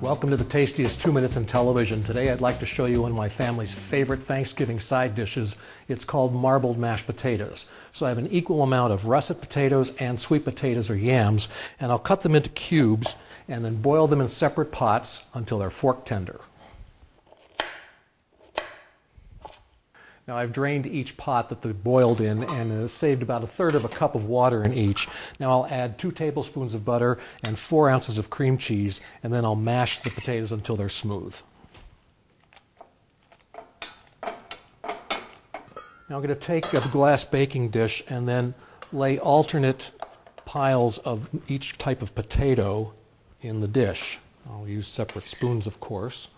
Welcome to the Tastiest 2 Minutes in Television. Today I'd like to show you one of my family's favorite Thanksgiving side dishes. It's called marbled mashed potatoes. So I have an equal amount of russet potatoes and sweet potatoes or yams, and I'll cut them into cubes and then boil them in separate pots until they're fork tender. Now I've drained each pot that they're boiled in and saved about 1/3 cup of water in each. Now I'll add 2 tablespoons of butter and 4 ounces of cream cheese, and then I'll mash the potatoes until they're smooth. Now I'm going to take a glass baking dish and then lay alternate piles of each type of potato in the dish. I'll use separate spoons, of course.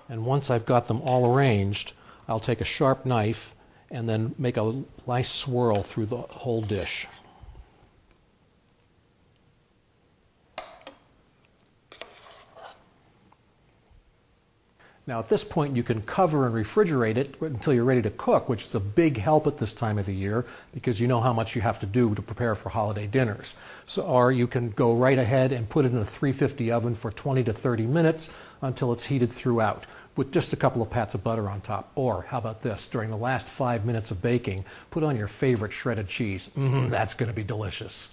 And once I've got them all arranged, I'll take a sharp knife and then make a nice swirl through the whole dish. Now at this point you can cover and refrigerate it until you're ready to cook, which is a big help at this time of the year because you know how much you have to do to prepare for holiday dinners. Or you can go right ahead and put it in a 350 oven for 20 to 30 minutes until it's heated throughout with just a couple of pats of butter on top. Or how about this, during the last 5 minutes of baking, put on your favorite shredded cheese. That's going to be delicious.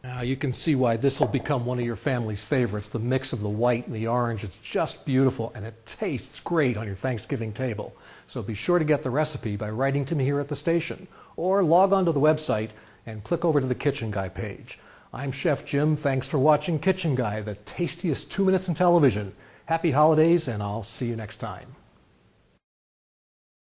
Now you can see why this will become one of your family's favorites. The mix of the white and the orange is just beautiful, and it tastes great on your Thanksgiving table. So be sure to get the recipe by writing to me here at the station, or log on to the website and click over to the Kitchen Guy page. I'm Chef Jim. Thanks for watching Kitchen Guy, the tastiest 2 minutes in television. Happy holidays, and I'll see you next time.